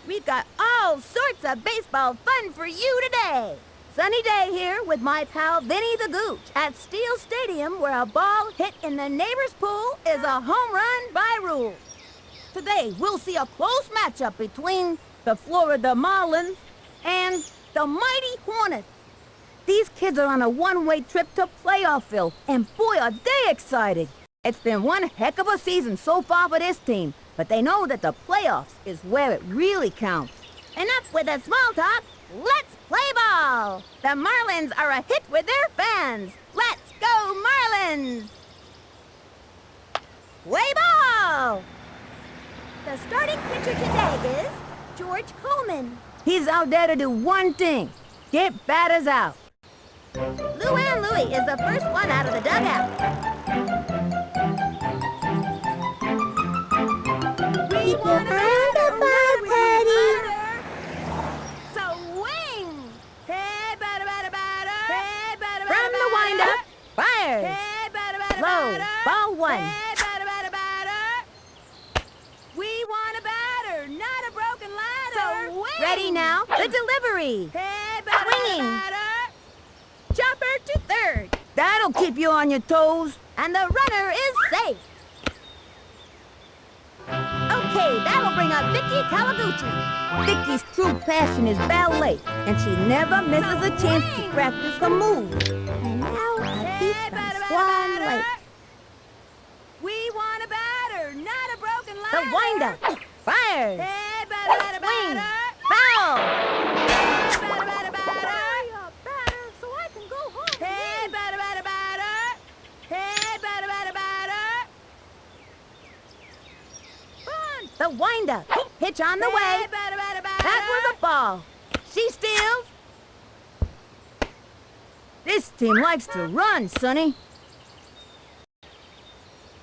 We've got all sorts of baseball fun for you today. Sunny day here with my pal Vinny the Gooch at Steel Stadium, where a ball hit in the neighbor's pool is a home run by rule. Today we'll see a close matchup between the Florida Marlins and the mighty Hornets. These kids are on a one-way trip to Playoffville, and boy, are they excited. It's been one heck of a season so far for this team, but they know that the playoffs is where it really counts. Enough with the small talk. Let's play ball! The Marlins are a hit with their fans. Let's go, Marlins! Play ball! The starting pitcher today is George Coleman. He's out there to do one thing, get batters out. Luann Louie is the first one out of the dugout. We want to batter, Teddy. So wing. Hey, batter, batter, batter. Hey, batter, batter, from the windup, fires. Hey, batter, batter, low, batter. Ball one. Hey, batter, batter, batter. We want a batter, not a broken ladder. So wing. Ready now, the delivery. Hey, batter, swinging. Batter, batter. Chopper to third. That'll keep you on your toes. And the runner is safe. Okay, that'll bring up Vicky Kawaguchi. Vicky's true passion is ballet, and she never misses a chance to practice her moves. And now a piece from Swan Lake. We want a batter, not a broken ladder. The windup fires. Hey, batter, batter, batter. Foul. Hey, batter, batter, batter. So I can go home. Hey, batter, batter, batter. Hey, batter, batter, batter. Fun. The windup. Pitch on the way. Hey, batter, batter, batter. That was a ball. She steals. This team likes to run, Sonny.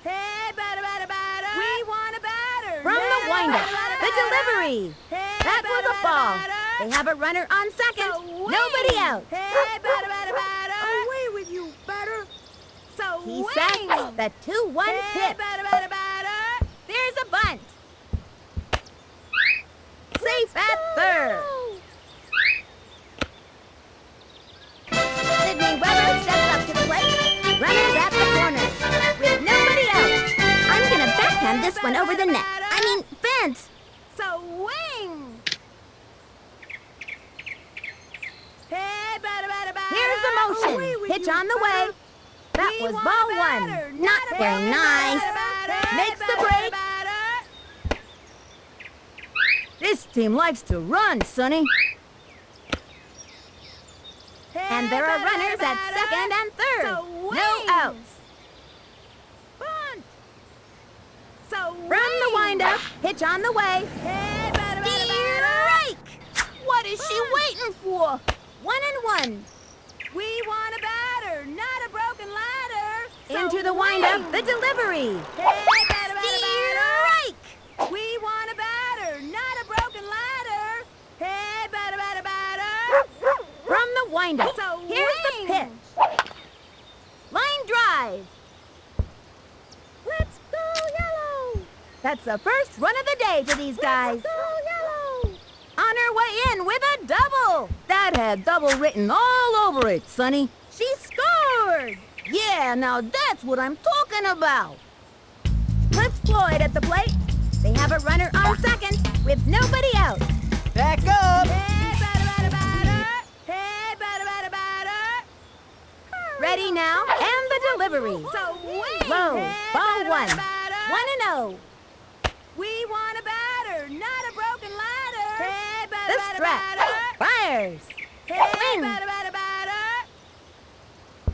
Hey, batter, batter, batter. We want a batter. From the windup. The delivery. That was a ball. They have a runner on second. So nobody out. Hey, batter, batter, batter. Away with you, batter. So he sacks the 2-1 hey, pitch. Batter, batter, batter. There's a bunt. Safe at third. Sydney Weber steps up to the plate. Runners at the corner. With nobody out. I'm gonna backhand this one over the net. I mean, fence. So wing. Hey, batter, batter, batter. Here's the motion. Pitch on the way. That was ball one. Not very nice. Makes the break. This team likes to run, Sonny. And there are runners at second and third. No outs. Bunt. So from the windup, pitch on the way. Strike! What is she waiting for? 1-1. We want a batter, not a broken ladder. Into the windup, the delivery. Strike! We want a batter, not a broken ladder. Hey, batter, batter, batter. From the windup, so here's the pitch. Line drive. Let's go yellow. That's the first run of the day for these guys. Let's go yellow. On her way in with a double. That had double written all over it, Sonny. She scored. Yeah, now that's what I'm talking about. Cliff Floyd at the plate. They have a runner on second with nobody out. Back up. Hey, batter, batter, batter. Hey, batter, batter, batter. Ready now, and the delivery. So wing. Low, hey, ball batter, one. batter, 1-0. We want a batter, not a broken ladder. Hey, batter, The batter, strap batter. fires. Hey, Swing. batter, batter, batter.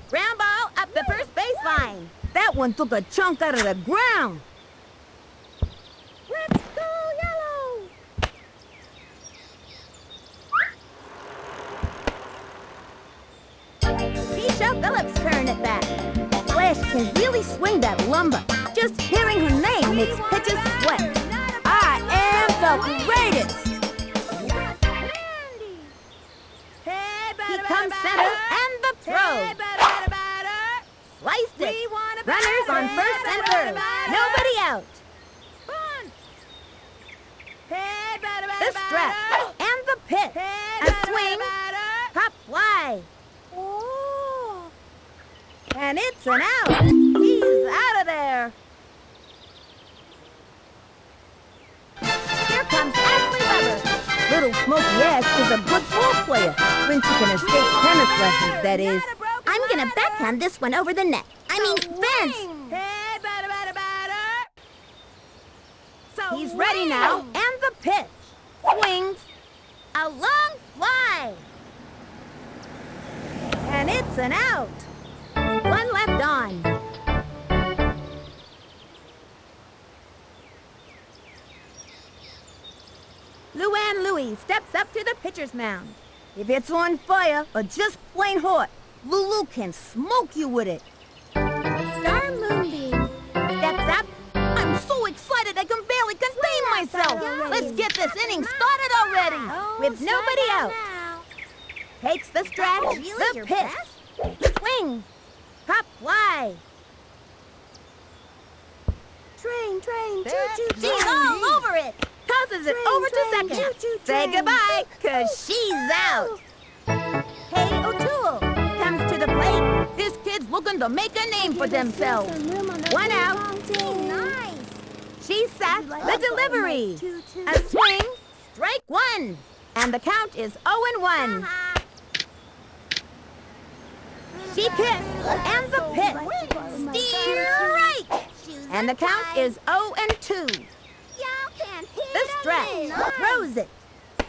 Ground ball up the first baseline. That one took a chunk out of the ground. Let's go yellow. Keisha Phillips' turn at bat. Flash can really swing that lumber. Just hearing her name makes pitches sweat. I am the greatest. He comes center and the throw. Sliced it. Runners on first and third. Nobody out. The the stretch and the pitch. A swing, pop fly. Oh. And it's an out. He's out of there. Here comes Ashley Weber. Little Smokey Ash is a good ball player when she can escape tennis lessons, that is. I'm gonna backhand this one over the net. I mean, fence. Hey, batter, batter, batter. So He's ready now. And the pitch. Swings. A long fly. And it's an out. One left on. Luann Louie steps up to the pitcher's mound. If it's on fire or just plain hot, Lulu can smoke you with it. Star Moonbeam. Steps up. I'm so excited I can barely contain myself. Let's get this inning started already. With nobody out. Takes the stretch, Really, the your pitch, swing, pop fly. Train, She's all over it. Tosses it over to second. Say goodbye, 'cause she's out. Hey, O'Toole comes to the plate. This kid's looking to make a name for themselves. One out. Nice. She's set the delivery. A swing, strike one. And the count is 0-1. She kicks, and the pitch. Strike! And the count is 0-2. Y'all can hit The stretch throws it.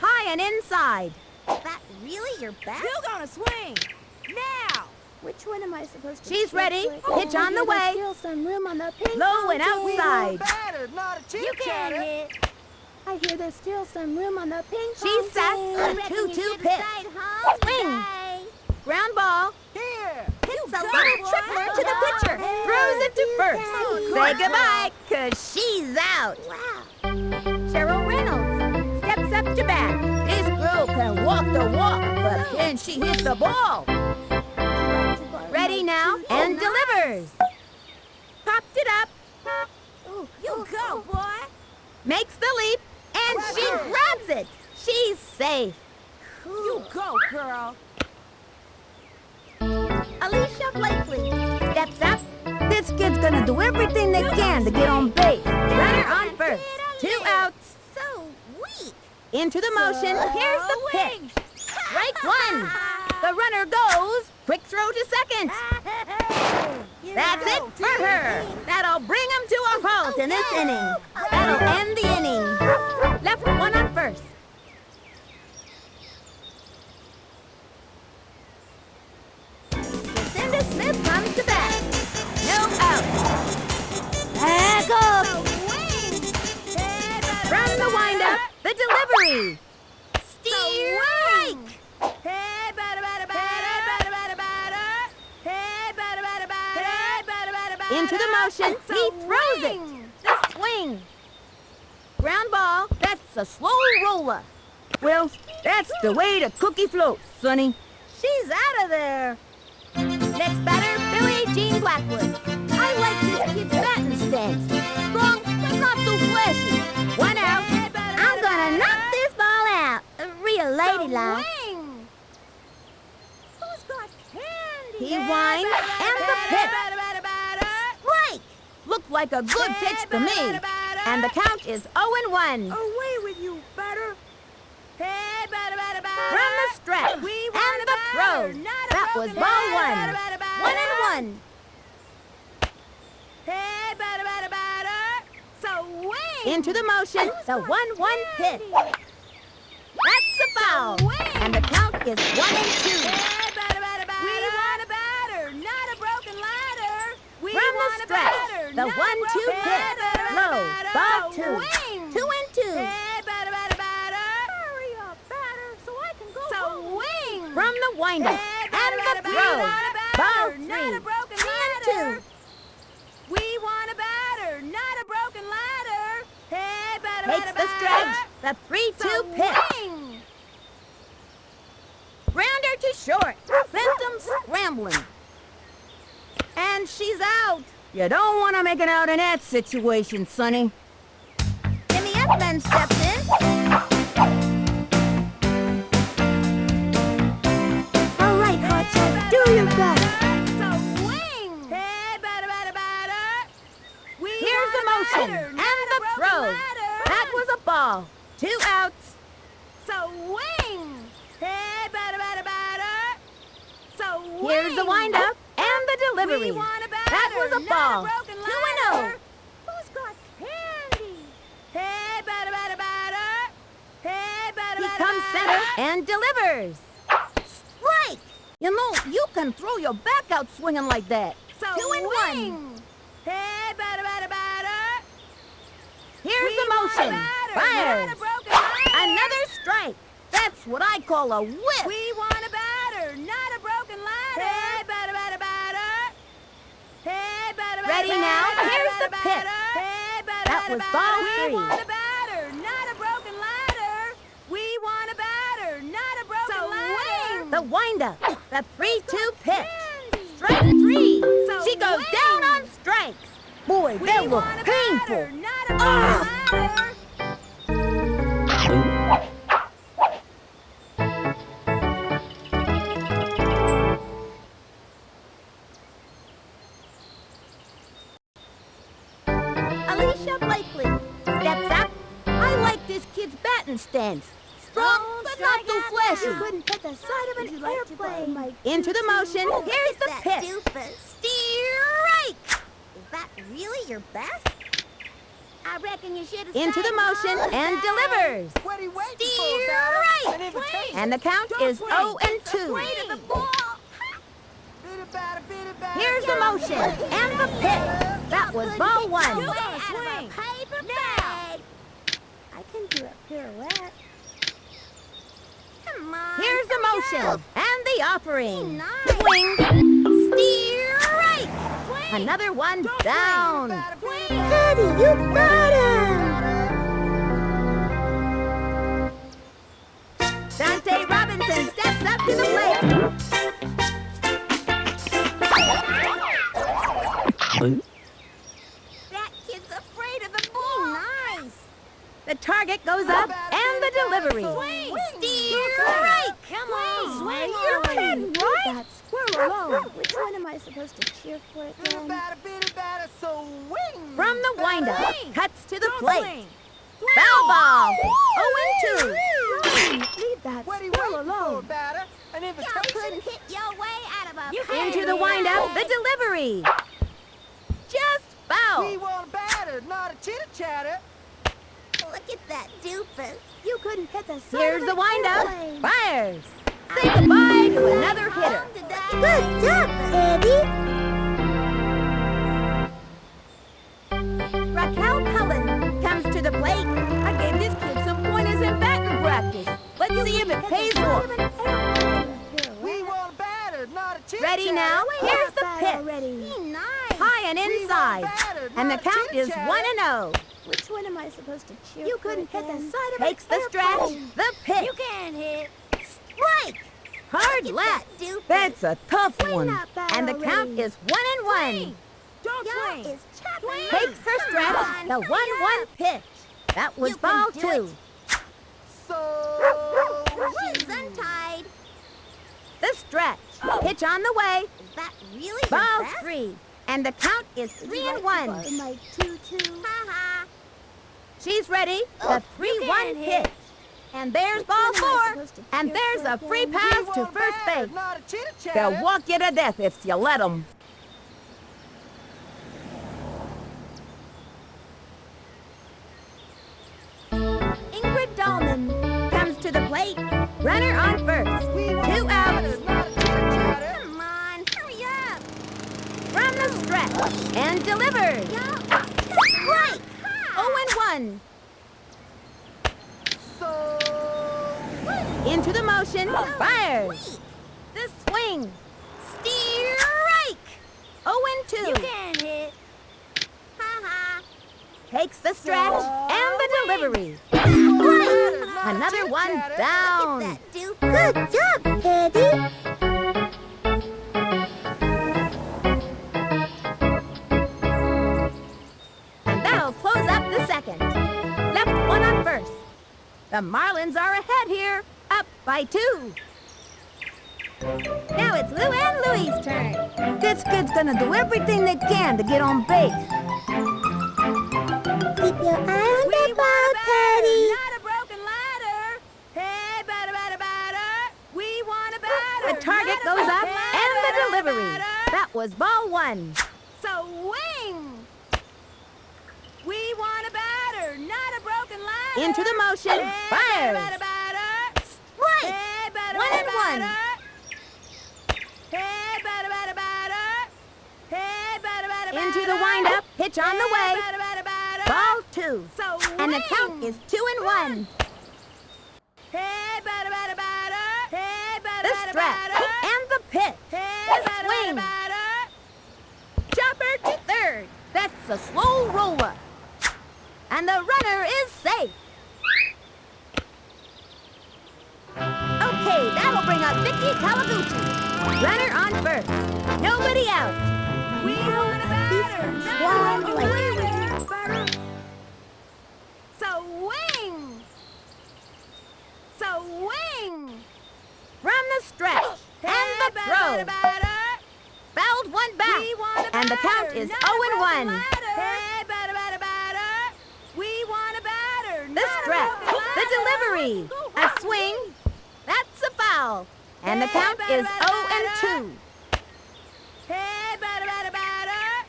High and inside. That really your best? Who's gonna swing? Now. Which one am I supposed to She's swing ready. with? Pitch on the way. Still some room on the ping Low pong and table. outside. Batter, not a You can hit. I hear there's still some room on the ping pong She's set. table. A 2-2 pitch. Swing. Ground ball. Here. It's a little tripler to the pitcher. Throws it to first. Say goodbye, 'cause she's out. Wow. Cheryl Reynolds steps up to bat. This girl can walk the walk, but can she hit the ball? Ready now and delivers. Popped it up, Ooh, You go, boy. makes the leap, and she grabs it. She's safe. You go, girl. Alicia Blakely steps up. This kid's gonna do everything they can to get on base. Runner on first. 2 outs. so weak. Into the motion. Here's the pitch. Strike one. The runner goes. Quick throw to second. That's it for her. That'll bring him to a halt in this inning. That'll end the inning. Left one on first. Lucinda Smith comes to bat. No out. Back up. From the windup, the delivery. Strike. Hey, batter, batter, batter, batter, batter, batter. Hey, batter, batter, batter, batter, batter, batter. Into the motion, It's a he throws it. wing. The swing. Ground ball, that's a slow roller. Well, that's the way the cookie floats, Sonny. She's out of there. Next batter, Billie Jean Blackwood. I like this kid's batting stance. Strong, but not too flashy. One out. I'm gonna knock this ball out. Real ladylike. Wing. Who's got candy? He winds and the pitch. Batter, batter, batter. Strike! Looked like a good pitch to me. And the count is 0-1. Away with you, batter. Hey, batter, batter, batter. From the stretch We want and a the batter, throw. not a That was broken ball batter, one. batter, batter, 1-1. Hey, batter, batter, batter. So wing. Into the motion, the 1-1 pitch. That's a foul. And the count is 1-2. Hey, batter, batter, batter. We want a batter, not a broken ladder. We From the want a stretch, batter, the not a 1-2 broken pitch. ladder. Low, ball So 2. wing. 2-2. Hey, batter, batter, batter. Hurry up, batter, so I can go. So wing. From the windup Hey, and batter, the batter, throw. batter, Ball batter, not a 3. broken 2-2. ladder. We want a batter, not a broken ladder. Hey, batter, Takes batter, the stretch, batter. the 3-2 So pitch. wing. Grounder to short. Sent him scrambling. And she's out. You don't want to make it out in that situation, Sonny. Jimmy Edmonds steps in. 2 outs. Swing! Hey, batter, batter, batter! Swing! Here's the windup and the delivery. We want a batter, That was a not ball. a broken 2-0. ladder. Who's got candy? Hey, batter, batter, batter! Hey, batter, He batter, comes batter! center and delivers. Strike! You know, you can throw your back out swinging like that. 2-1. Hey, batter, batter, batter! Here's We the want a motion. batter, Fires. not a broken ladder. Another strike. That's what I call a whip. We want a batter, not a broken ladder. Hey, batter, batter, batter. Hey, batter, batter, Ready now? batter, Here's the batter, pitch. batter. Hey, batter, That batter, was batter. ball We 3. want a batter, not a broken ladder. We want a batter, not a broken ladder. The windup. The 3-2 pitch. Candy. Strike 3. So She goes win. down on strikes. Boy, We that was want a painful. batter, not a broken ladder. Alicia Blakely steps up. I like this kid's batting stance. Strong, but not too flashy. You couldn't hit the side of an airplane. Into the motion. Here's the pitch. Strike! Is that really your best? I reckon you should have Into the motion and delivers. What are you waiting Steer for, batter? right. An invitation. And the count Don't is swing. 0-2. Way to the ball! Bitter batter, bitter batter. Here's the motion and the pitch. That was ball 1. You gotta gotta swing. paper Now. bag. I can do a pirouette. Come on. Here's the motion and the offering. Nice. Swing. Steer right. Another one Don't swing, down. batter, bitter Daddy, you got him. Dante Robinson steps up to the plate. That kid's afraid of the ball. Nice. The target goes up and the delivery. Swing. Steer right. Come on. Swing You're already. kidding, right? That squirrel alone. Which one am I supposed to cheer for Bitter again? batter, bitter batter, swing. From the windup, Swing. cuts to the Don't plate. swing. Foul ball. 0-2. Leave that What are you squirrel waiting for, alone. batter? An Y'all invitation? couldn't hit your way out of a You pain. Into the windup, the delivery. Just We foul. want a batter, not a chitter-chatter. Look at that doofus. You couldn't hit the side Here's of the an windup. airplane. Fires. Say goodbye to another hitter. Good job, Eddie. Raquel Cullen comes to the plate. I gave this kid some pointers in batting practice. Let's see if it pays off. We want a batter, not a chitter-chatter. Ready now? Here's the pitch. Already. Nice. High and We want inside. a batter, And the not a count is chitter-chatter. 1-0. Which one am I supposed to cheer You for couldn't hit the again? side of Takes the stretch, the pitch. can't hit. Strike. Hard Look left. at that doofus. That's a tough Swing one. that bat And the count already. is 1-1. Don't Y'all swing. is chopping. Takes her stretch, on, the hurry 1-1 up. pitch. That was You can ball do 2. She's untied. The stretch. Pitch on the way. Is that really your Ball best? 3. And the count is Would you like to 3-1. borrow my tutu? Ha She's ready. The Oh, 3-1 can hit. pitch. And there's Which ball one am I 4. supposed to And cheer there's for a free again? pass We to want a first batter, base. not a chitter-chatter. They'll walk you to death if you let them. Ingrid Dahlman comes to the plate. Runner on first. We want 2 a batter, outs not a chitter-chatter. Come on, hurry up. from the stretch. And delivers. Right. 0-1. Into the motion. Fires. The swing. Strike. 0-2. You can hit. Ha Takes the stretch and the delivery. Another one down. That do. Good job, Teddy. And that'll close up the second. Left one on first. The Marlins are ahead here, up by 2. Now it's Lou and Louie's turn. This kid's gonna do everything they can to get on base. Keep your eye on the ball, Teddy. Not a broken is ball one. Swing! We want a batter, not a broken ladder. Into the motion. Hey, Fires. batter, batter. Strike. Hey, batter, 1 and batter, 1. Hey, batter, batter, batter. Hey, batter, batter, Into the batter. windup. Pitch on the Hey, way. batter, batter, batter. Ball 2. Swing! And the count is 2 and 1. Hey, batter, batter, batter. Hey, batter, The batter, strap batter. and the pitch. Hey, The batter, swing. batter, batter. Chopper to third. That's a slow roller. And the runner is safe. Okay, that'll bring up Vicky Kawaguchi. Runner on first. Nobody out. We want a batter, not a broken ladder. Swing! Swing! From the stretch. And the throw. Fouled one back. We want a And the count batter, is not 0 a and broken 1. ladder. Hey, batter, batter, batter. We want a batter, The not a stretch. broken The ladder. delivery. A swing. That's a foul. And the count is 0 and 2. Hey, batter, batter, batter.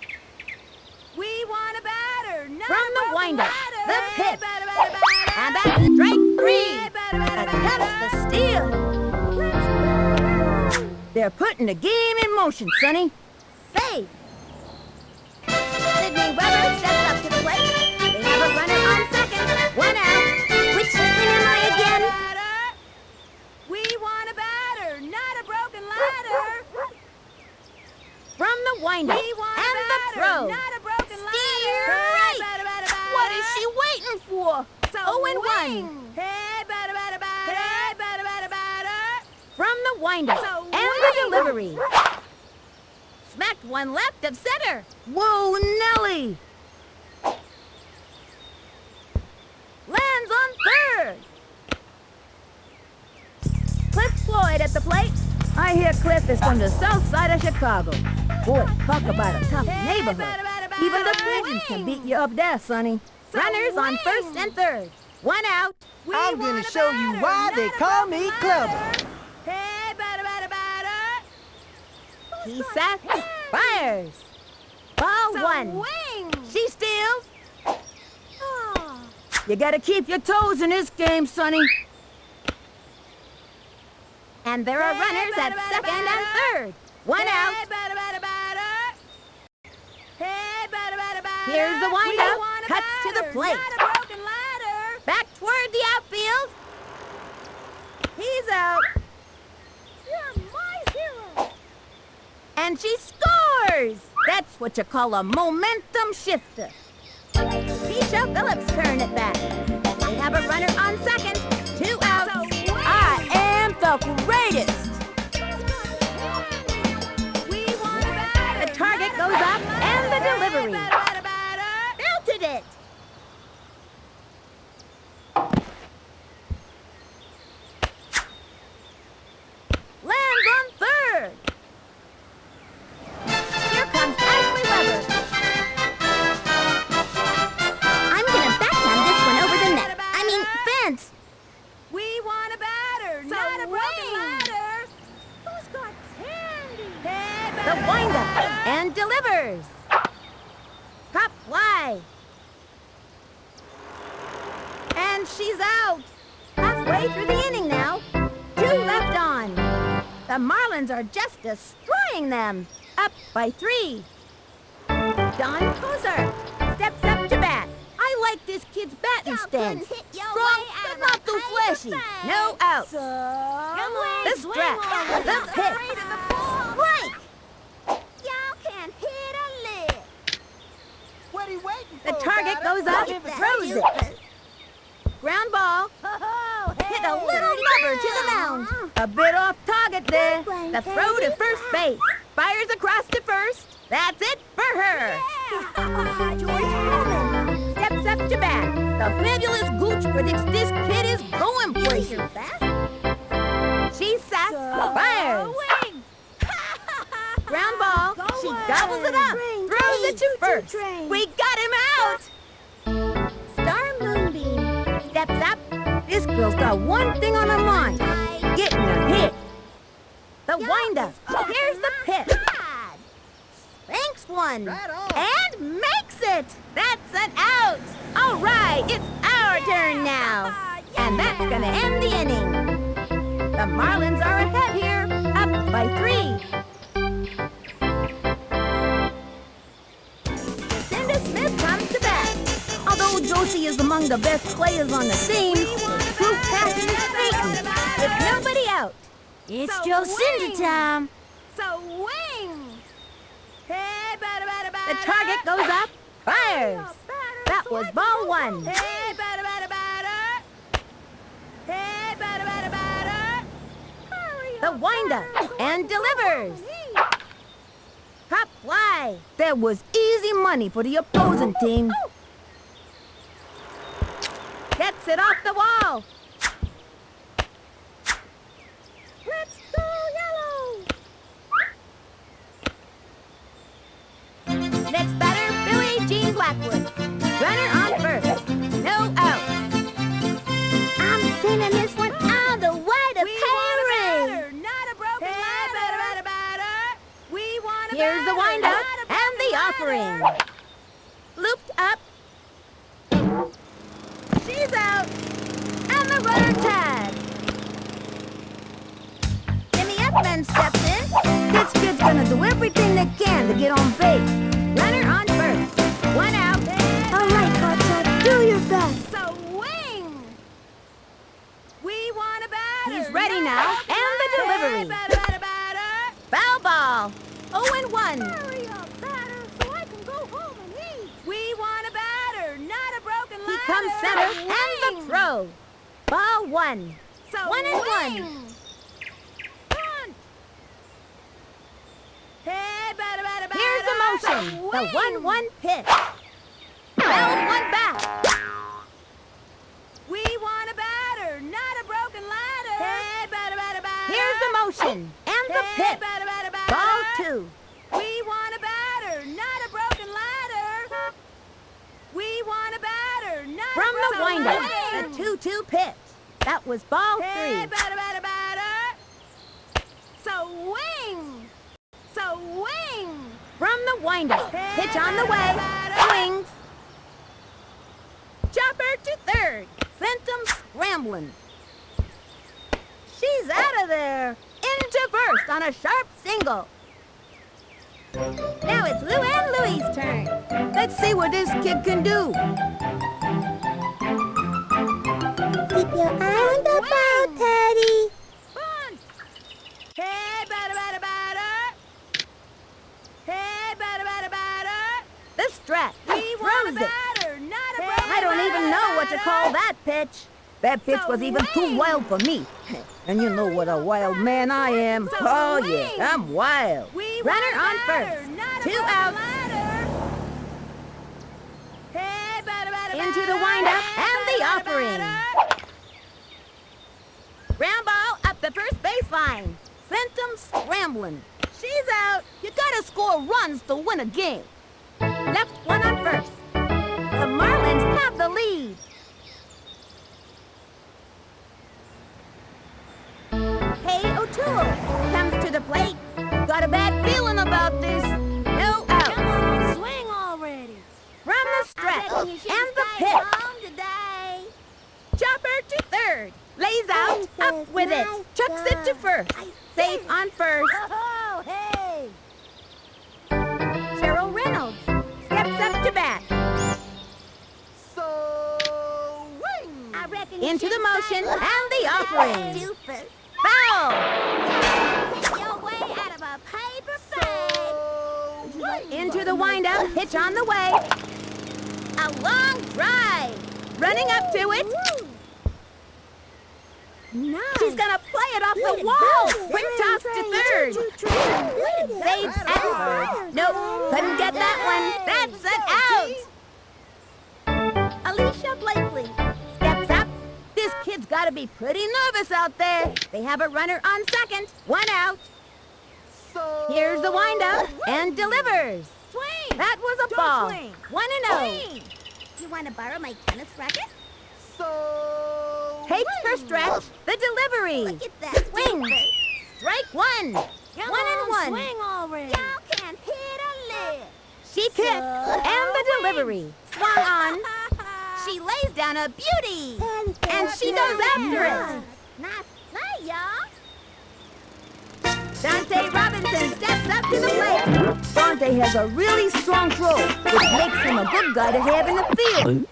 We want a batter, not From a the broken windup, ladder. the Hey, pitch. batter, batter, batter. And that's strike 3. Hey, batter, batter, That's the batter. steal. They're putting the game in motion, Sonny. Save. Sydney Weber steps up to the plate. They have a runner on second. 1 out. Which inning am I again? Batter. We want a batter, not a broken ladder. From the windup We want and a the batter, throw. not a broken ladder. Steer Hey, right. batter, batter, batter. What is she waiting for? 0 and 1. Swing. Hey, batter, batter, batter. Hey, batter, batter, batter. From the windup So and the wing. delivery. Smacked one left of center. Whoa, Nelly! Lands on third. Cliff Floyd at the plate. I hear Cliff is from the south side of Chicago. Boy, talk about a tough Hey, neighborhood. batter, batter, batter. Even the pigeons can beat you up there, Sonny. So Runners on wing. first and third. 1 out. We I'm want gonna a show you batter, why not they a call broken me ladder. Clubber. Hey, batter, batter, batter. He sacks. Fires. Ball So 1. wing. She steals. Oh. You gotta keep your toes in this game, Sonny. And there are Hey, runners batter, at batter, second and batter. third. 1 Hey, out. batter, batter, batter. Hey, batter, batter, batter. Here's the windup. We want a Cuts to the batter, plate. not a broken ladder. Back toward the outfield. He's out. You're my hero. And she scores! That's what you call a momentum shifter. Keisha Phillips turn it back. They have a runner on second. 2 outs. So wing. I am the greatest. We want a batter. The target not a goes up broken and the ladder. delivery. Hey, batter, batter, batter. Belted it. Lands on third. Here comes Ashley Weber. I'm gonna backhand this one over the net. Fence. We want a batter, So not a broken wing. ladder. Who's got candy? Hey, The batter, windup batter. and delivers. Pop fly. And she's out. Halfway through the inning now. 2 left on. The Marlins are just destroying them. Up by 3. Don Kozar steps up to bat. I like this kid's batting Y'all stance. couldn't hit your Strong, way out but of not a too paper flashy. bag. No outs. So, The strap, the pitch. Strike. Y'all can hit a lick. What are you waiting The for, target batter? goes up, Get that throws it. doofus. Ground ball. Oh, Hit a hey. little rubber to the mound. A bit off target there. The throw to first base. Fires across to first. That's it for her. George Foreman. Steps up to bat. The fabulous Gooch predicts this kid is going places. Your best. She sacks. Fires. Wing. Ground ball. Go She away. gobbles it up. Train, Throws train, it to first. train. We got him out. Star Moonbeam. Steps up. This girl's got one thing on her mind. Getting a hit. The windup. Here's the pitch. next one. Right on. And makes it. That's an out. All right, it's our turn now. And that's going to end the inning. The Marlins are ahead here, up by 3. Jacinda Smith comes to bat. Although Josie is among the best players on the team, true passion is beaten with nobody out. It's So Jocinda wing. time. So wing! Hey, batter, batter, batter. The target goes up, fires. That was ball 1. Hey, batter, batter, batter. Hey, batter, batter, batter. The windup and delivers. Top fly. That was easy money for the opposing team. Gets it off the wall. Let's go yellow. Next batter, Billie Jean Blackwood. Runner on first. No out. I'm sending this one all the way to We want a Paris. batter, not a broken ladder. Batter, batter, batter. We want a Here's the batter, windup not a and the broken offering. ladder. Looped up. She's out. And the runner tagged. Jimmy Upman steps in. This kid's gonna do everything they can to get on base. Runner on first. 1 out. All right, Carter, do your best. So wing. We want a batter. He's ready not now, a broken and the ladder. delivery. Batter, batter, batter. Foul ball. 0-1. Hurry up, batter, so I can go home and eat. We want a batter, not a broken ladder. He comes center So and the wing. throw. Ball 1. So 1-1. wing. Bunt. Hey, batter, batter, batter. Here's the motion. So The wing. 1-1 pitch. Fouled one back. We want a batter, not a broken ladder. Hey, batter, batter, batter. Here's the motion and the Hey, pitch. batter, batter, batter. Ball 2. We want a batter, not a broken ladder. We want a batter, not From a the broken windup, ladder. the 2-2 pitch. That was ball 3. Hey, batter, batter, batter. So wing. So wing. From the windup, Hey, pitch on the way. batter. Swings. Chopper to third. Sent him scrambling. She's out of there. Into first on a sharp single. Now it's Lou and Louie's turn. Let's see what this kid can do. Keep your eye on the ball, Teddy. Bunt. Hey, batter, batter, batter. Hey, batter, batter, batter. The stretch. We want a Throws it. batter, not a broken I don't even know what to call that pitch. That pitch So was even too wing. wild for me. And you know what a wild man I am. So Oh wing. yeah, I'm wild. We Runner want a on batter, first. not a 2 broken outs. ladder. Hey, batter, batter, Into the batter. windup Hey, and the batter, offering. batter. Ground ball up the first baseline. Sent him scrambling. She's out. You gotta score runs to win a game. Left one on first. The Marlins have the lead. Hey, O'Toole comes to the plate. Got a bad feeling about this. No Come out. on, swing already. From the I stretch reckon you should and the stay pitch. home today. Chopper to third. Lays out, up Princess, with it. nice Chucks it to job. first. Safe on first. Oh, hey. Cheryl Reynolds steps up to bat. So wing. I reckon you Into should the motion stay and home the today, offering. doofus. Foul! Hit your way out of a paper bag. So wing. Into the windup, pitch on the way. A long drive. Running up to it. Nice. She's gonna play it off Way the to wall. go, Quick Sarah. toss to third. Saves at third. Nope, couldn't get that one. That's an out. Alicia Blakely steps up. This kid's gotta be pretty nervous out there. They have a runner on second. 1 out. So Here's the windup and delivers. Swing. That was a Don't ball. swing. 1-0. Swing. You want to borrow my tennis racket? So Takes her wing. stretch. The delivery. Look at that. Swing. doofus. Strike 1. Come 1-1. on, swing already. Y'all can't hit a lick. She kicks, and the delivery. Swung on. She lays down a beauty. And she goes after it. Nice play, y'all. Dante Robinson steps up to the plate. Dante has a really strong throw, which makes him a good guy to have in the field.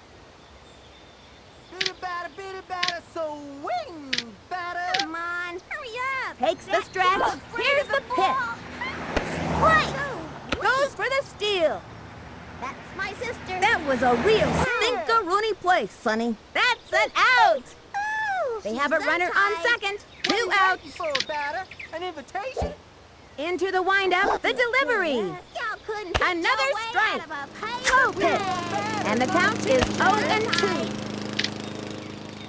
Bitty batter, swing, batter. Come on, hurry up. Takes the stretch. Here's the pitch. Right. Goes for the steal. That's my sister. That was a real stinkeroonie play, Sonny. That's an out. Ooh, They she's have a runner on untied. second. What are 2 you outs. waiting for, batter? An invitation? Into the windup. The delivery. Y'all couldn't hit Another your way strike. out of a paper Slow pitch. bag. And the count is 0-2.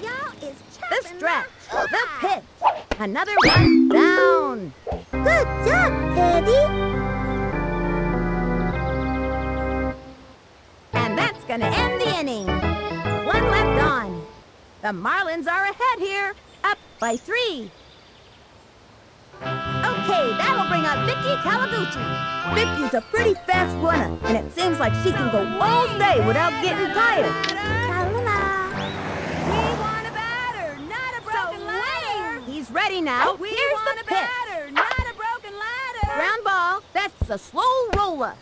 Y'all is The chopping stretch. my The eye. pitch. Another one down. Good job, Teddy. And that's going to end the inning. 1 left on. The Marlins are ahead here, up by 3. Okay, that'll bring up Vicky Kawaguchi. Vicky's a pretty fast runner, and it seems like she can go all day without getting tired. Tra-la-la. We want a batter, not a broken ladder. He's ready now. We Here's want the a pitch. batter, not a broken ladder. Ground ball. That's a slow roller.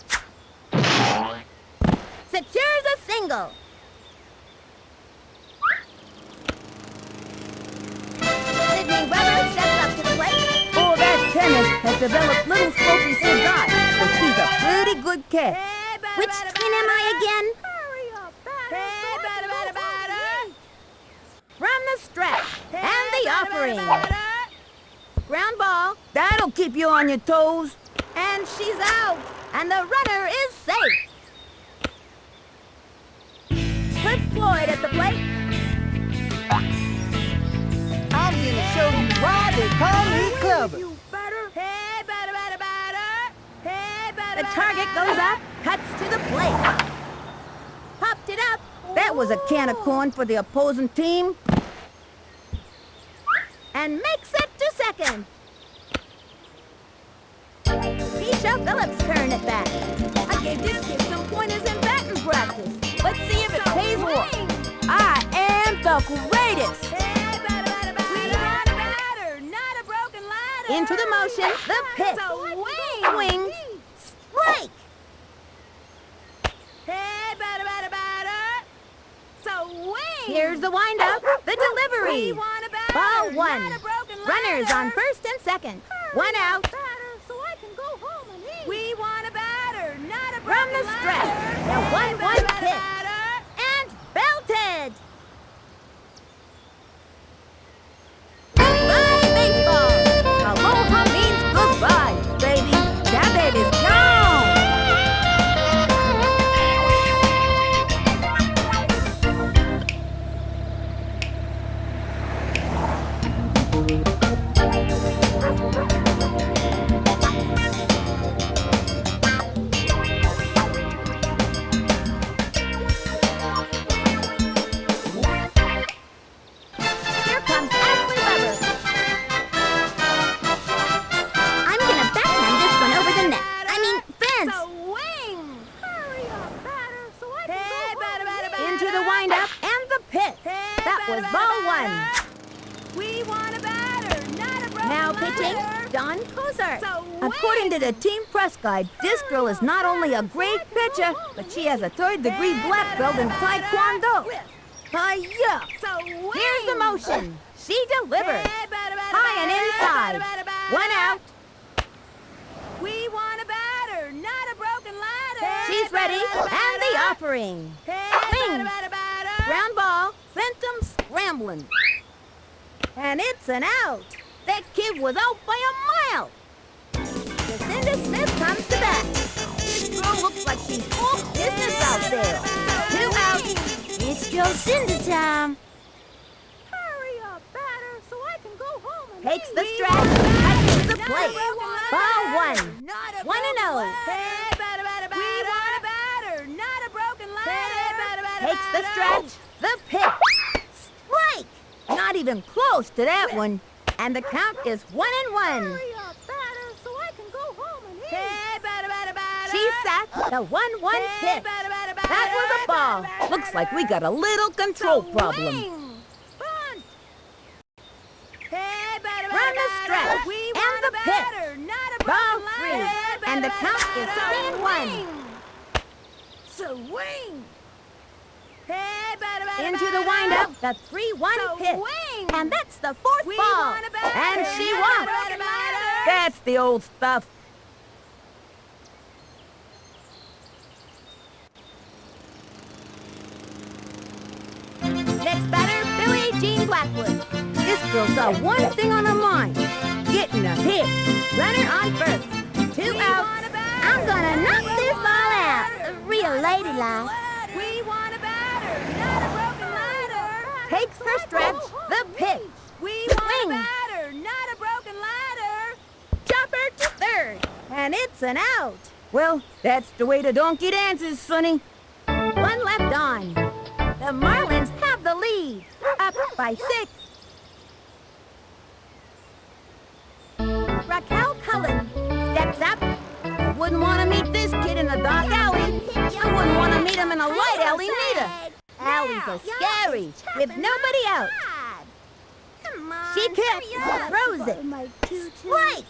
Secures a single. Sydney Weber steps up to the plate. Oh, that tennis has developed little Smokey Cigar, but she's a pretty good cat. Hey, batter, Which batter, twin am I batter. again? Hurry up, batter. Hey, batter, batter, batter. From the stretch. Hey, And the batter, offering. batter, batter. Ground ball. That'll keep you on your toes. And she's out. And the runner is safe. Put Floyd at the plate. I'm gonna show you why they call me clever. You batter. Hey, batter, batter, batter. Hey, batter, The batter, target goes batter. up, cuts to the plate. Popped it up. That was a can of corn for the opposing team. And makes it to second. Keisha Phillips turned it back. I gave this kid some pointers in batting practice. Let's see if it pays off. I am the greatest. Hey, batter, batter, batter. We want a batter, not a broken ladder. Into the motion, the pitch. Swing, strike. Hey, batter, batter, batter. Swing. Here's the windup, the delivery. We want a batter, Ball one. not a broken Runners ladder. on first and second. 1 out. Batter, so I can go home and eat. We want a batter, not a From broken the stretch, ladder. the Hey, 1-1 batter, batter, pitch. batter. And belted. Goodbye, baseball. Aloha means goodbye, baby. That baby's gone. Here comes Ashley Weber. I'm gonna backhand this one over the net. I mean, fence. Swing. Hurry up, batter, so I can Hey, go batter, home batter, and batter. Into the windup and the pitch. Hey, That batter, was batter, ball batter. 1. We want a batter, not a broken Now ladder. pitching, Don Cozart. Swing. According to the team press guide, this girl is not only a great pitcher, but she has a third-degree black belt in Taekwondo. Hi-ya! Swing. Here's the motion. She delivers. Hey, batter, batter, High and batter, inside. batter, batter, batter. 1 out. We want a batter, not a broken ladder. She's ready. And the offering. Swing. Ground ball. Sent him scrambling. And it's an out. That kid was out by a mile. Jacinda Smith comes to bat. This girl looks like she's all business out there. 2 outs. It's Jacinda time. Hurry up, batter, so I can go home and Takes eat. the stretch. Cuts the plate. Ball 1. Not a 1-0. Hey, batter, batter, batter. We want a batter, not a broken ladder. Hey, batter, batter, Takes the batter. stretch. The pitch. Strike. Not even close to that one. And the count is 1-1. Hurry up, batter, so I can go home and eat. Hey, batter, batter, batter. She's Takes that, the 1-1 pitch. That was a ball. Looks like we got a little control problem. Bunt. Run the stretch and the pitch. Ball 3, and the count is 3-1. Swing. Into the windup, the 3-1 pitch. And that's the 4th ball. And she won. That's the old stuff. Next batter, Billie Jean Blackwood. This girl's got one thing on her mind. Getting a hit. Runner on first. 2 outs. I'm gonna knock this ball out. Real ladylike. We want a batter, not a broken ladder. Takes her stretch, the pitch. We Swing. want a batter, not a broken ladder. Chopper to third. And it's an out. Well, that's the way the donkey dances, Sonny. 1 left on. The Marlins have the lead. Up by 6. Raquel Cullen steps up. I wouldn't want to meet this kid in a dark alley. I wouldn't want to meet him in a light alley neither. Alleys are scary with nobody out. Come on. She kicks, throws it. Strike.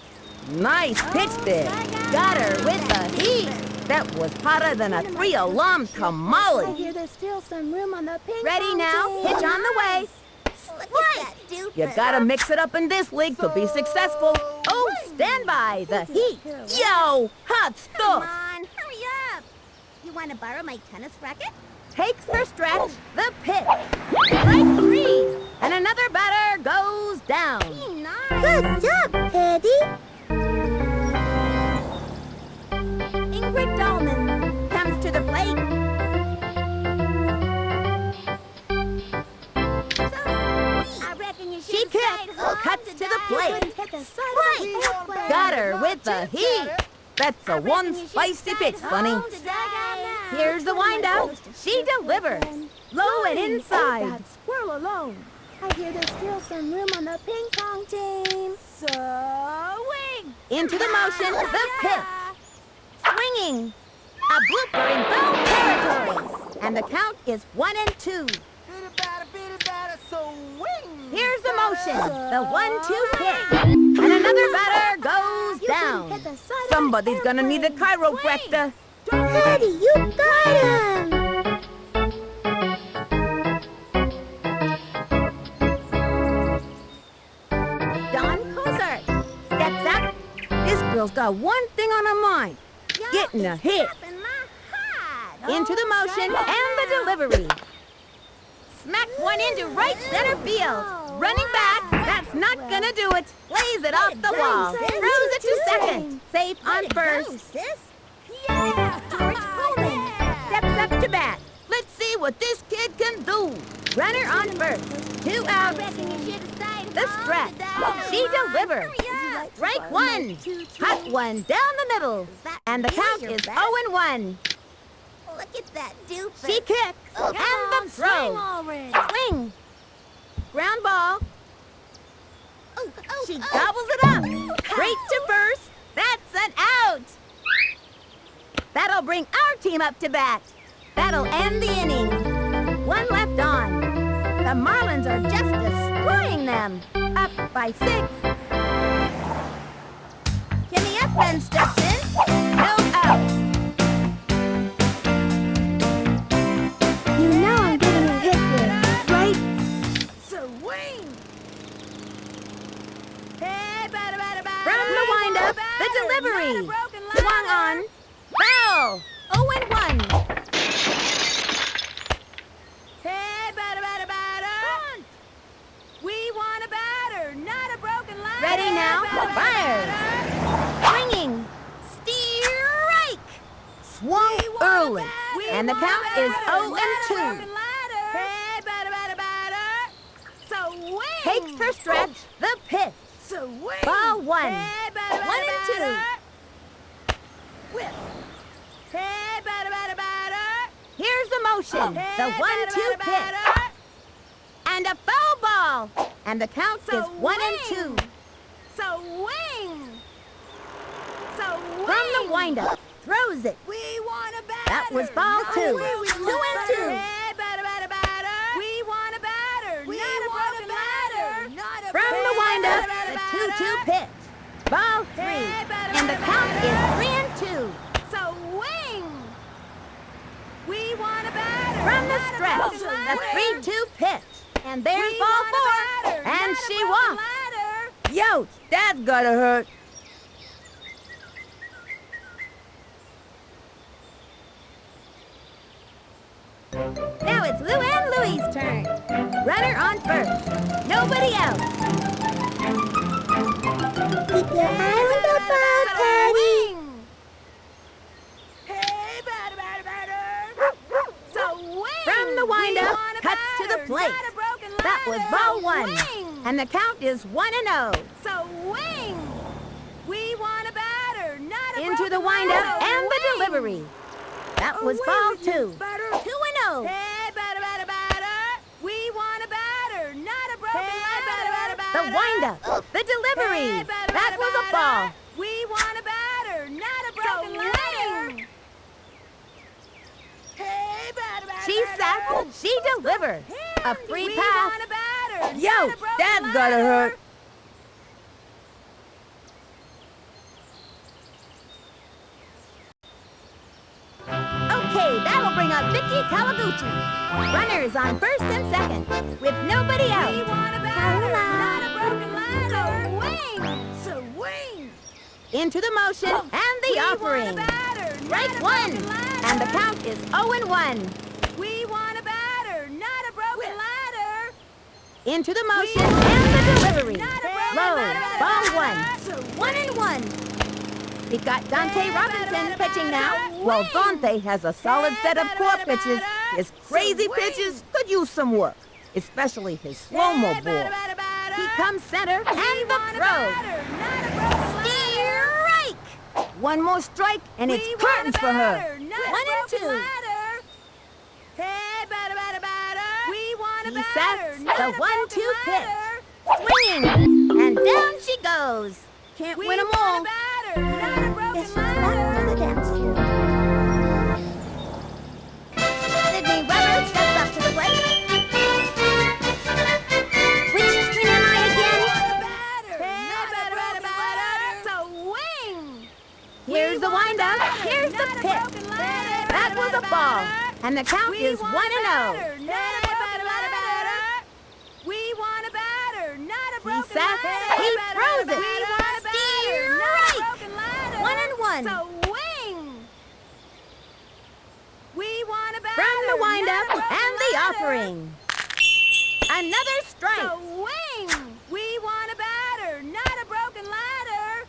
Nice pitch there. Got her with the heat. That was hotter than a 3-alarm tamale. There's still some room on the ping Ready now, pitch on the way. Look at that doofus. You gotta mix it up in this league to be successful. Oh, stand by, the heat. Yo, hot Come stuff. on, hurry up. You want to borrow my tennis racket? Takes her stretch, the pitch. Strike 3. And another batter goes down. Nice. Good job, Teddy. Ingrid Dahlman comes to the plate. I reckon you should She kicks, cuts to the plate. Strike. Got her with the heat. That's a one spicy pitch, Funny. Here's the windup. She delivers. Low and inside. Squirrel alone. I hear there's still some room on the ping pong team. Swing. Into the motion, the pitch. Swinging. A blooper in foul territory. And the count is 1-2. Bitty batter, swing. Here's the motion. The 1-2 pitch. And another batter goes down. Somebody's gonna need a chiropractor. Teddy, you got him. Don Cozart steps up. This girl's got one thing on her mind. Getting a hit. Into the motion and the delivery. Smack one into right center field. Running back, that's not gonna do it. Lays it off the wall. Throws it to second. Safe on first. Yeah. George Coleman. Steps up to bat. Let's see what this kid can do. Runner on first. 2 outs. The stretch. She delivers. Strike 1. Hot one down the middle. And the count is 0-1. Look at that doofus. She kicks. And the throw. Swing. Ground ball. She gobbles it up. Straight to first. That's an out. That'll bring our team up to bat. That'll end the inning. 1 left on. The Marlins are just destroying them. Up by 6. Kimmy Upman steps in. No out. You know I'm getting a hit there, right? Swing. From the windup, the delivery. Swung on. Foul. 0-1. We want a batter, not a broken ladder. Ready now. Fires. Swinging. Strike. Swung early. And the count is 0-2. Takes her stretch. The pitch. Ball 1. 1-2. Here's the motion. The 1-2 pitch. And a foul ball. And the count is 1-2. Swing. From the windup, throws it. We want a batter. That was ball not 2. a 2 broken and batter. 2. Hey, batter, batter, batter. We want a batter. We not a want broken a batter. batter. Not a From the broken windup, batter, the batter, 2-2 pitch. Ball 3. Hey, batter, And the batter, count is batter. 3 and 2. So wing. We want a batter. From the not a stretch, broken the batter. 3-2 pitch. And there's We ball want a 4. batter, And not a she broken walks. ladder. Yo, that's gotta hurt. Now it's Lou and Louie's turn. Runner on first. Nobody out. Keep your eye on the ball, Teddy. Hey, batter, batter, batter. So wing. From the windup, We want a cuts to the batter, plate. not a broken That was ladder. ball So 1. wing. And the count is 1-0. So wing. We want a batter, not a Into the broken windup ladder. and the Wing. delivery. That was Away ball with you, 2. batter. 2-0. Hey, batter, batter, batter. We want a batter, not a broken ladder. The windup, the delivery. Hey, batter, That batter, was a ball. batter. We want a batter, not a broken ladder. Hey, batter, batter, She batter. sacks, she delivers. A free we pass. want a batter, Yo, not a broken that's gotta ladder. hurt. Okay, that'll bring up Vicky Kawaguchi. Runners on first and second, with nobody We out. want a batter, not a broken ladder. So wing. Into the motion and the We offering. want a batter, not Strike a 1, broken ladder. and the count is 0-1. We want a batter, not a broken ladder. Into the motion We want and the a batter, delivery. not a broken Low, ladder. ball 1. So 1-1. We got Dante Hey, Robinson batter, pitching now. batter, Well, wing. Dante has a solid Hey, set of batter, core batter, pitches. batter. His So crazy wing. pitches could use some work, especially his slow-mo Hey, ball. batter, batter, batter. He comes center We and the want a throw. batter, not a broken ladder. Strike! One more strike and it's We want curtains a for her. batter, not a 1 and broken 2. ladder. Hey, batter, batter, batter. We want a He batter, sets not the a 1-2 broken pitch. ladder. Swinging, and down she goes. Can't We win them want all. a batter, not a broken Guess she's back to ladder. the dance floor. Sydney Weber steps up to the plate. Which twin am I again? Hey, batter, batter, batter. So wing. Here's the windup. Here's the Not a pitch. broken ladder. That was a ball. And the count We is want 1-0. a batter, not a broken ladder. We want a batter, not a broken sacks, ladder. he Batter, throws it. batter, We want a batter, Steer not a right. broken ladder. 1-1. So wing. We want a batter, From the not a windup broken and the ladder. offering. Another strike. So wing. We want a batter, not a broken ladder.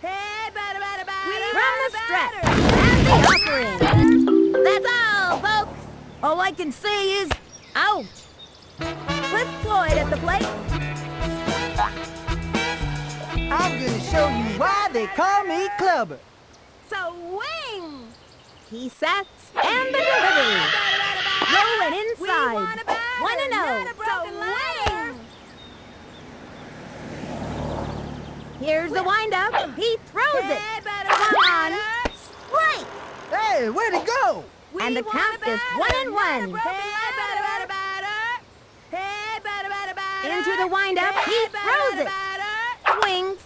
Hey, batter, batter, batter. We From want the a stretch batter. and the offering. That's all, folks. All I can say is, ouch. Cliff Floyd at the plate. I'm gonna show you why they call me Clubber. So wing. He sacks and the delivery. Low and We inside. want a batter, 1-0. not a broken ladder. Here's the windup. He throws it. Hey, batter, Swung on. batter. Strike. Hey, where'd it go? We And the want count a is batter, 1-1. not a broken ladder. Hey, batter, batter, batter. Into the windup. Hey, He batter, throws it. batter. Swings.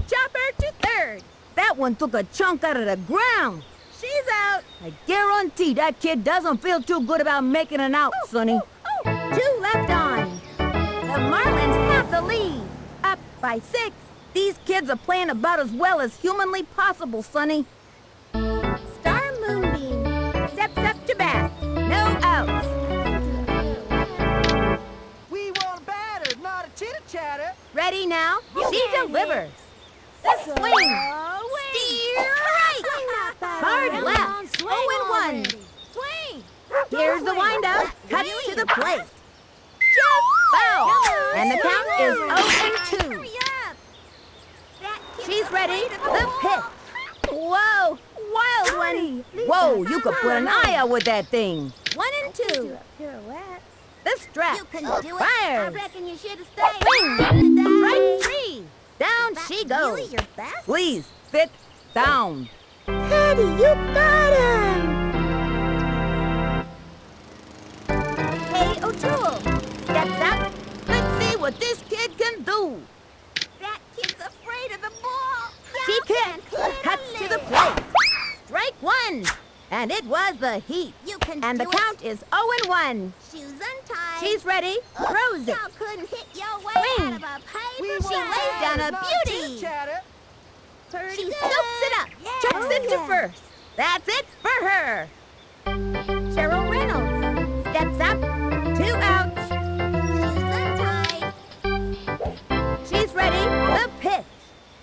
Chopper to third. That one took a chunk out of the ground. She's out. I guarantee that kid doesn't feel too good about making an out, Sonny. 2 left on. The Marlins have the lead. Up by 6. These kids are playing about as well as humanly possible, Sonny. Star Moonbeam steps up to bat. No outs. We want a batter, not a chitter-chatter. Ready now? She delivers. The swing. Steer right. Hard left. 0-1. Swing. Here's the windup. Cuts to the plate. Just foul. And the count is 0-2. Hurry up. That kid's She's ready. afraid of the The ball. pitch. Whoa. Wild one. Whoa, you could put an eye out with that thing. 1-2. Pirouette. The strap. You can do it. I Fires. reckon you should have stayed. Swing. Today. Strike 3. Down That's she really goes. your best? Please, sit down. Patty, you got him! Hey, O'Toole, steps up. Let's see what this kid can do. That kid's afraid of the ball. She cuts to the plate. Strike one. And it was the Heat. You can And the do count is 0-1. Shoes untied. She's ready. Throws it. Y'all couldn't hit your way Swing. out of a paper She bag. lays down a beauty. She scoops it up. Yeah. Chucks it to Yeah. first. That's it for her. Cheryl Reynolds steps up. 2 outs. Shoes untied. She's ready. The pitch.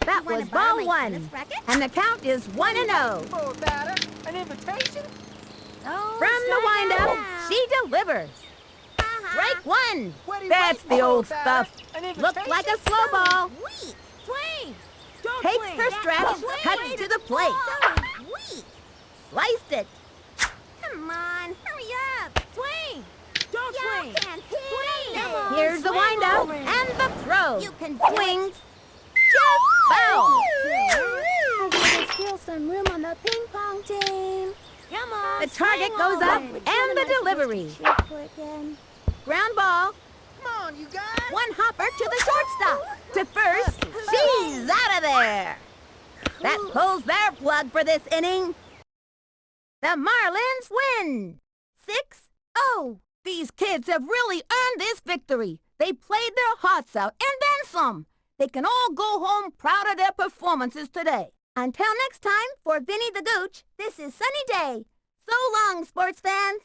That You wanna was borrow ball my 1. tennis racket? And the count is 1-0. Oh, batter. An invitation? Oh, From the strike windup, out. she delivers. Strike 1. What are you That's waiting the for, old batter? stuff. An Looked invitation? like a slow ball. Weak. Swing! Takes her stretch, cuts to the plate. So weak. Sliced it. Come on, hurry up. Swing! Y'all can't hit it. Come on. Here's the swing, windup Rory. and the throw. You can do Swings. Just foul. I'm gonna steal some room on the ping pong team. Come on, The target swing goes on. up and the delivery. Ground ball. Come on, you guys. One hopper to the shortstop. To first. She's out of there. That pulls their plug for this inning. The Marlins win. 6-0. These kids have really earned this victory. They played their hearts out and then some. They can all go home proud of their performances today. Until next time, for Vinny the Gooch, this is Sunny Day. So long, sports fans.